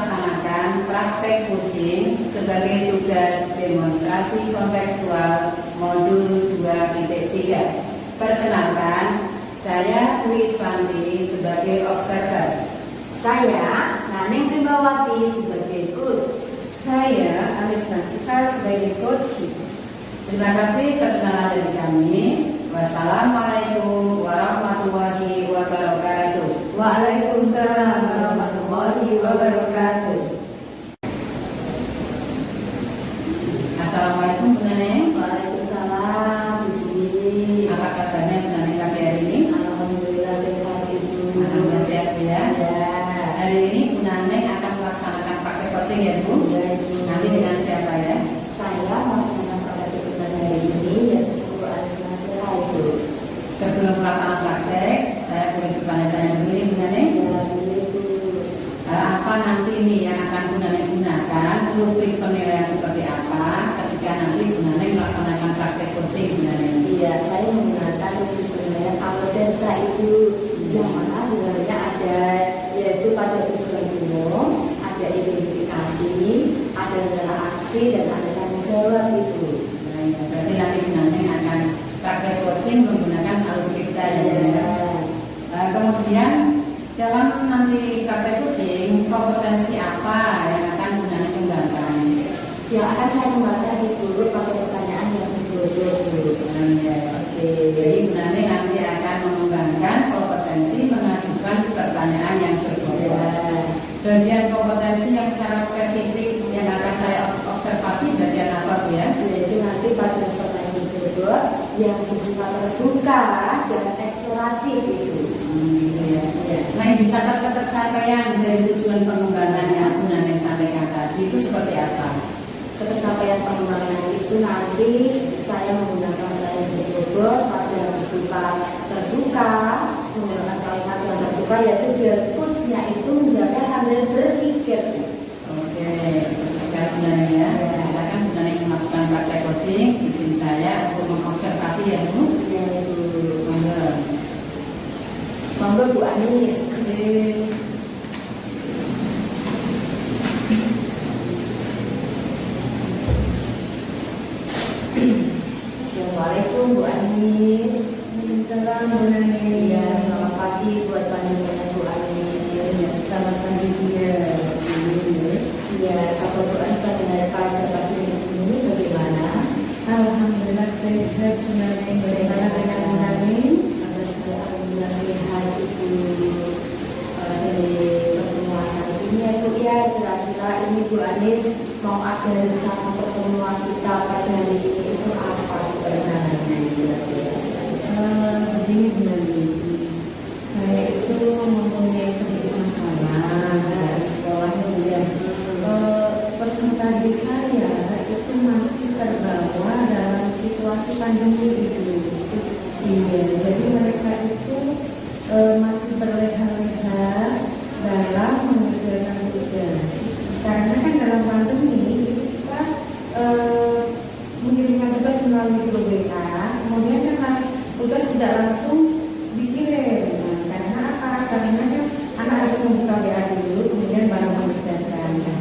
melaksanakan praktek coaching sebagai tugas demonstrasi kontekstual modul 2.3. Perkenalkan, saya Dwi Isfanti sebagai observer. Saya Naneng Primawati sebagai coach. Saya Aris Nasika sebagai coach. Terima kasih perkenalan dari kami. Wassalamualaikum warahmatullahi wabarakatuh. Waalaikumsalam warahmatullahi wabarakatuh. Assalamualaikum Bu Neneng. Waalaikumsalam Ibu. Apa kabarnya Bu Neneng pagi hari ini? Alhamdulillah sehat Ibu. Alhamdulillah sehat Bu ya. Ya. Hari ini Bu Neneng akan melaksanakan praktek coaching ya Bu. Ya Ibu. Nanti dengan siapa ya? Saya melaksanakan praktek coaching hari ini yaitu Ibu Aris Nasika Ibu. Sebelum melaksanakan praktek, saya boleh bertanya-tanya dulu nih Bu Neneng. Ya Ibu. Apa nanti ini yang akan Bu Neneng gunakan? Rubrik penilaian seperti apa ketika nanti Bu Neneng melaksanakan praktek coaching Bu Neneng? Iya, saya menggunakan rubrik penilaian Alpha Ibu, yang mana di dalamnya ada yaitu pada tujuan umum, ada identifikasi, ada interaksi dan ada tanggung jawab Ibu. Nah, ya, berarti nanti Bu Neneng akan praktek coaching menggunakan algoritma ya. Kemudian dalam nanti praktek coaching, kompetensi apa yang akan Bu Neneng kembangkan? Yang akan saya kembangkan Ibu pada pertanyaan yang kedua Ibu. Oke. Jadi Bu Neneng nanti akan mengembangkan kompetensi mengajukan pertanyaan yang berbeda. Bagian kompetensi yang secara spesifik yang akan saya observasi bagian apa Bu ya? Yaitu nanti pada pertanyaan kedua yang bersifat terbuka dan eksploratif itu. Nah, indikator ketercapaian dari tujuan pengembangan yang Bu Neneng sampaikan tadi itu seperti apa? Ketercapaian pengembangan itu nanti saya menggunakan pertanyaan kedua pada yang bersifat terbuka, menggunakan kalimat yang terbuka yaitu biar coachnya itu menjaga sambil berpikir. Oke, sekarang Bu Neneng ya. Silakan Bu Neneng melakukan praktek coaching di sini saya untuk mengobservasi ya Bu. Monggo Bu Anis. Assalamualaikum Bu Anis. Salam Bu Neneng. Ya, selamat pagi buat panjenengan Bu Anis. Selamat pagi juga. Ya, apa Bu Anis pada pagi ini bagaimana? Alhamdulillah sehat Bu Neneng. Bagaimana dengan Bu Neneng? Alhamdulillah sehat Ibu. Dari pertemuan hari ini ya Bu ya, kira-kira ini Bu Anis mau ada rencana pertemuan kita pada hari ini itu apa rencananya kira-kira? Begini Bu Neneng, saya itu mempunyai sedikit masalah dari sekolahnya Bu ya. Peserta didik saya itu masih terbawa dalam situasi pandemi itu. Jadi mereka itu masih berleha-leha dalam mengerjakan tugas. Karena kan dalam pandemi kita mengirimkan tugas melalui grup WA, kemudian karena tugas tidak langsung dikirim. Nah, karena apa? Karena kan anak harus membuka WA dulu, kemudian baru mengerjakan. Nah,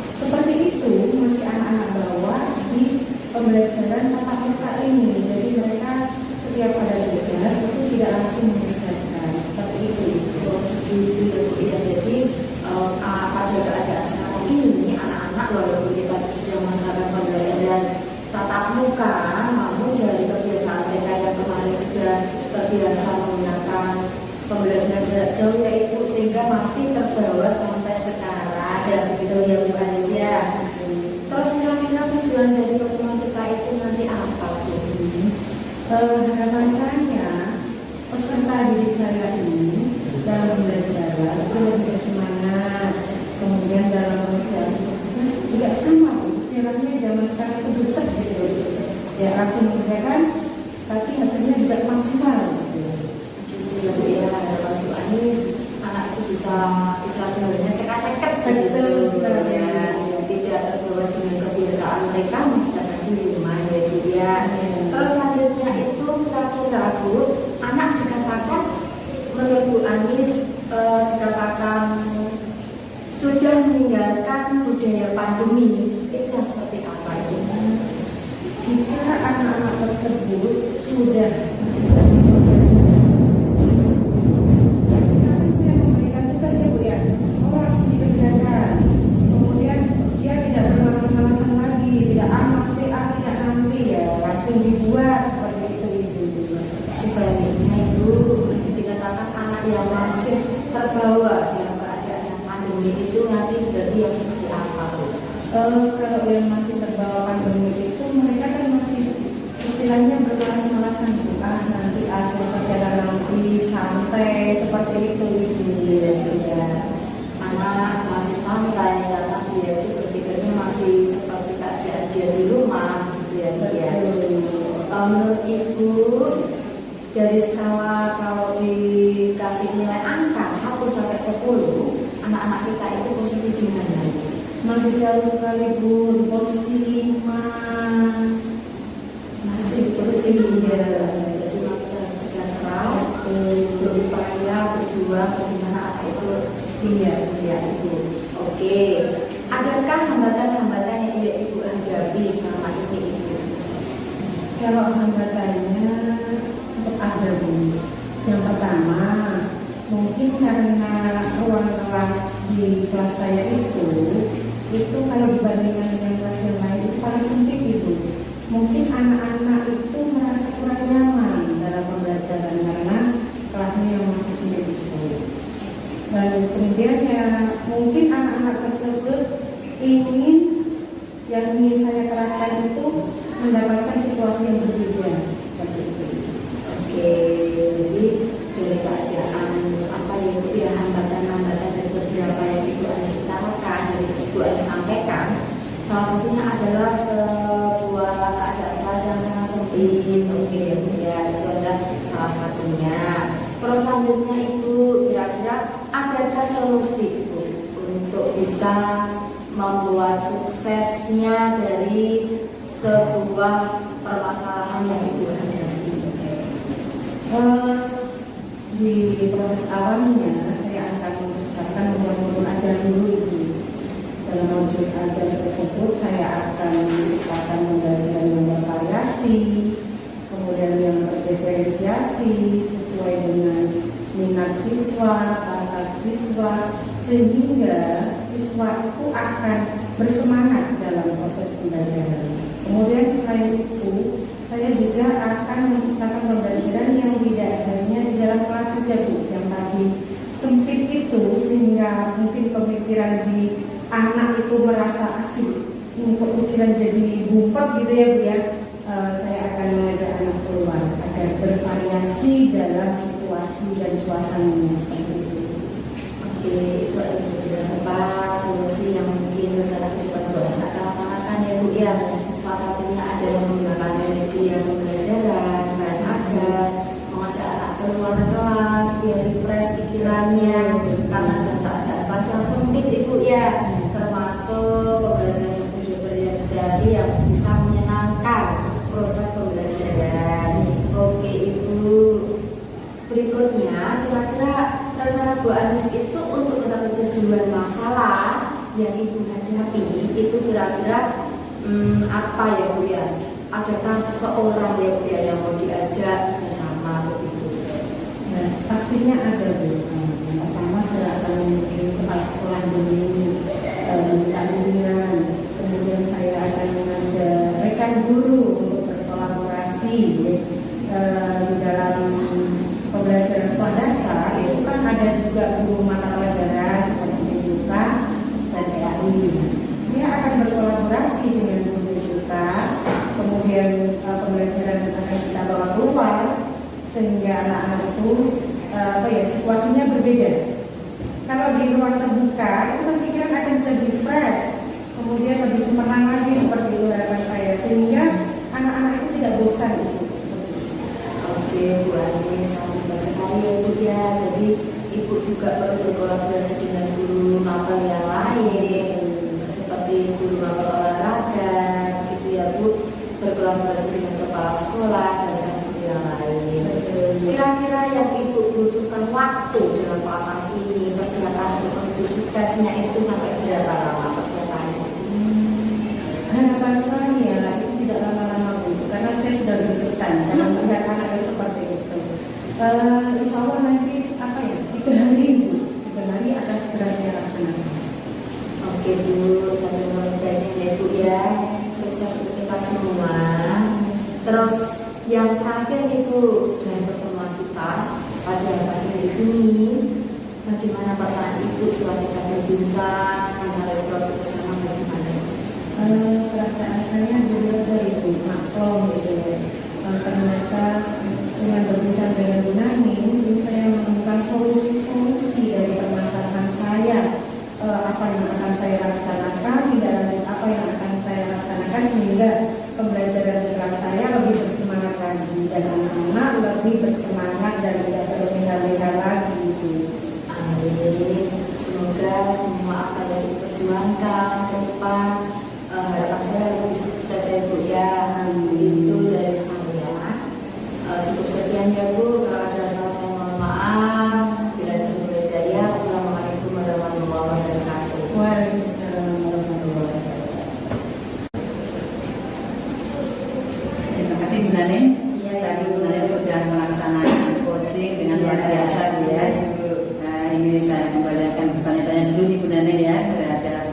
seperti itu masih anak-anak bawah di pembelajaran tatap muka ini. Jadi mereka setiap ada tugas itu tidak langsung mengerjakan. Seperti itu. Ya, jadi pada keadaan sekarang ini anak-anak walaupun kita sudah melaksanakan pembelajaran tatap muka, namun dari kebiasaan mereka yang kemarin sudah terbiasa menggunakan pembelajaran jarak jauh ya Ibu, sehingga masih terbawa sampai sekarang dan begitu ya Bu Anis ya. Terus kira-kira tujuan dari pertemuan kita itu nanti apa Bu? Harapan saya peserta didik saya ini dalam belajar itu lebih semangat, kemudian dalam mengerjakan tugas juga sama istilahnya zaman sekarang itu becek gitu ya, langsung mengerjakan tapi hasilnya juga maksimal gitu. Ya Bu ya, harapan Bu Anis anak itu bisa istilahnya cekak-cekak Betul sekali. ya, tidak terbawa dengan kebiasaan mereka misalnya di rumah ya Bu ya. Terus selanjutnya itu kira-kira Bu, anak dikatakan menurut Bu Anis dikatakan sudah sudah meninggalkan budaya pandemi itu yang seperti apa itu? Jika anak-anak tersebut sudah misalkan saya memberikan tugas ya Bu ya, langsung dikerjakan. Kemudian dia tidak bermalas-malasan lagi, tidak nanti ya, langsung dibuat seperti itu Ibu. Sebaliknya Ibu dikatakan anak yang masih terbawa dalam keadaan yang pandemi itu nanti berarti yang seperti apa Bu? Kalau yang masih terbawa pandemi itu mereka kan masih istilahnya bermalas-malasan nanti hasil perjalanan nanti santai seperti itu ya. Anak masih santai karena dia itu berpikirnya masih seperti keadaan dia di rumah gitu ya. Menurut Ibu dari skala kalau dikasih nilai angka 1 sampai 10 anak-anak kita itu posisi di mana? Masih jauh sekali Bu, di posisi 5. Masih di posisi 5. Jadi kita harus kerja keras, berupaya, berjuang bagaimana anak itu iya Ibu. Oke, adakah hambatan-hambatan yang Ibu hadapi selama ini Ibu? Kalau hambatannya untuk ada Bu. Yang pertama, mungkin karena ruang kelas di kelas saya itu kalau dibandingkan dengan kelas yang lain itu paling sempit itu. Mungkin anak-anak itu merasa kurang nyaman dalam pembelajaran karena kelasnya yang masih sempit itu. Dan kemudian ya mungkin anak-anak tersebut ingin saya kerahkan itu mendapatkan situasi yang berbeda seperti itu. Oke, jadi dari keadaan apa ya hambatan-hambatan dari beberapa yang Ibu harus utarakan, dari Ibu harus sampaikan, salah satunya adalah sebuah keadaan kelas yang sangat sempit. Oke ya, itu adalah salah satunya. Terus selanjutnya Ibu kira-kira adakah solusi Ibu untuk bisa membuat suksesnya dari sebuah permasalahan yang Ibu hadapi? Di proses awalnya saya akan mempersiapkan modul ajar dulu Ibu. Dalam modul ajar tersebut saya akan menciptakan pembelajaran yang bervariasi, kemudian yang terdiferensiasi sesuai dengan minat siswa, bakat siswa, sehingga siswa itu akan bersemangat dalam proses pembelajaran. Kemudian selain itu, saya juga akan menciptakan pembelajaran yang tidak hanya di dalam kelas saja Bu, yang tadi sempit itu sehingga mungkin pemikiran di anak itu merasa ini pemikiran jadi bumpet gitu ya Bu ya. Saya akan mengajak anak keluar agar bervariasi dalam situasi dan suasana seperti itu. Oke, itu ada beberapa solusi yang mungkin rencana kehidupan bisa kita laksanakan ya Bu ya. Salah satunya adalah menggunakan media pembelajaran, bahan ajar, mengajak anak keluar kelas biar refresh pikirannya karena dengan keadaan kelas yang sempit Ibu ya, termasuk pembelajaran yang bervariasi yang bisa menyenangkan proses pembelajaran. Oke Ibu, berikutnya kira-kira rencana Bu Anis itu untuk mencapai tujuan masalah yang Ibu hadapi itu kira-kira apa ya Bu ya? Adakah seseorang ya Bu ya yang mau diajak bersama begitu? Nah, pastinya ada Bu. Yang pertama saya akan mengirim kepala sekolah dulu minta bimbingan. Kemudian saya akan mengajak rekan guru untuk berkolaborasi di dalam pembelajaran sekolah dasar. Itu kan ada juga guru mata pelajaran seperti PJK dan PAI. Saya akan berkolaborasi dengan guru PJK. Kemudian pembelajaran akan kita bawa keluar sehingga anak-anak itu situasinya berbeda. Kalau di ruang terbuka itu pikiran akan lebih fresh, kemudian lebih cemerlang lagi seperti itu harapan saya, sehingga anak-anak itu tidak bosan itu. Oke Bu Anis, sangat sekali ya Bu ya. Jadi Ibu juga perlu berkolaborasi dengan guru mapel yang lain seperti guru mapel olahraga gitu ya Bu, berkolaborasi dengan kepala sekolah dan guru yang lain. Kira-kira yang Ibu butuhkan waktu dalam pelaksanaan ini, persiapan untuk menuju suksesnya itu sampai berapa lama persiapannya? Harapan saya itu tidak lama-lama Bu, karena saya sudah berikutan dalam melihat anak seperti itu. Insya Allah nanti 3 hari Bu, 3 hari akan segera saya laksanakan. Oke Bu, sampai mulai ya Bu ya, sukses untuk kita semua. Terus yang terakhir Ibu dari pertemuan kita pada pagi ini, bagaimana perasaan Ibu setelah kita berbincang mencari solusi bersama bagaimana? Perasaan saya juga dari Bu maklum gitu ya. Ternyata dengan berbincang dengan Bu Nani, saya menemukan solusi-solusi dari permasalahan saya. Apa yang akan saya laksanakan, tidak lanjut apa yang akan saya laksanakan sehingga pembelajaran kelas saya lebih bersemangat lagi dan anak-anak lebih bersemangat dan tidak terlena-lena lagi Bu. Amin. Semoga semua apa yang diperjuangkan ke depan harapan saya lebih sukses ya Bu ya. Itu dari saya. Cukup sekian ya Bu. Kalau ada salah saya mohon maaf. Bila tidak ya. Assalamualaikum warahmatullahi wabarakatuh. Waalaikumsalam warahmatullahi wabarakatuh. Terima kasih Bu Nani. Tadi Bu Nani sudah melaksanakan coaching dengan luar biasa Bu ya. Ini saya kembalikan bertanya-tanya dulu nih Bu Nani ya terhadap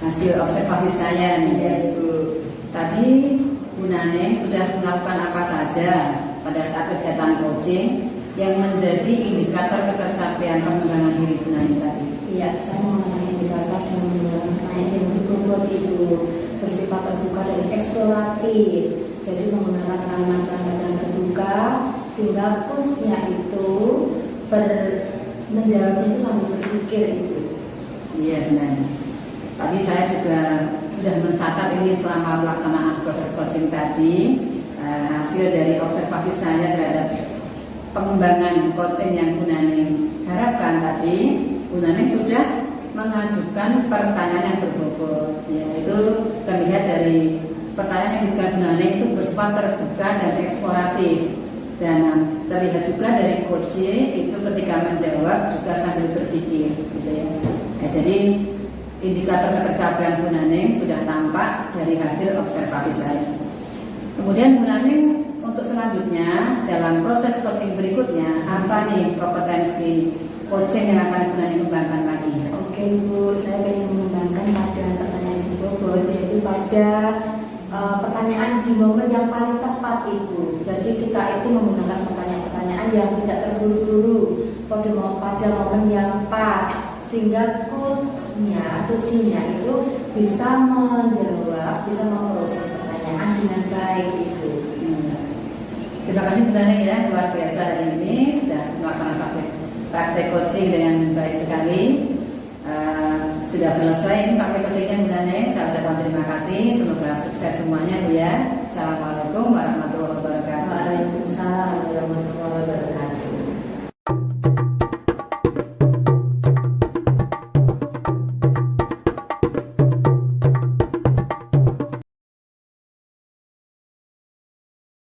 hasil observasi saya nih ya Bu. Tadi Bu Nani sudah melakukan apa saja pada saat kegiatan coaching yang menjadi indikator ketercapaian pengembangan diri Bu Nani tadi. Iya, saya mengenai indikator dan mengenai yang berbobot itu bersifat terbuka dan eksploratif. Jadi menggunakan kalimat-kalimat yang terbuka sehingga kunsnya itu menjawabnya itu sambil berpikir itu. Iya benar. Tadi saya juga sudah mencatat ini selama pelaksanaan proses coaching tadi hasil dari observasi saya terhadap pengembangan coaching yang Bu Nani harapkan tadi. Bu Nani sudah mengajukan pertanyaan yang berbobot, yaitu terlihat dari pertanyaan yang diberikan Bu Nani itu bersifat terbuka dan eksploratif. Dan terlihat juga dari coaching itu ketika menjawab juga sambil berpikir gitu ya. Jadi indikator ketercapaian Bu Nani sudah tampak dari hasil observasi saya. Kemudian Bu Nani untuk selanjutnya dalam proses coaching berikutnya apa nih kompetensi coaching yang akan Bu Nani kembangkan lagi? Oke Bu, saya ingin mengembangkan pada pertanyaan Ibu bobot, yaitu pada pertanyaan di momen yang paling tepat Ibu. Jadi kita itu menggunakan pertanyaan-pertanyaan yang tidak terburu-buru pada momen yang pas sehingga coachnya itu bisa menjawab, bisa memproses pertanyaan dengan baik Ibu. Terima kasih Bu Nani ya, luar biasa hari ini sudah melaksanakan praktek coaching dengan baik sekali. Sudah selesai ini praktek coachingnya Bu Nani. Saya ucapkan terima kasih. Semoga sukses semuanya Bu ya. Assalamualaikum warahmatullahi wabarakatuh. Waalaikumsalam warahmatullahi wabarakatuh.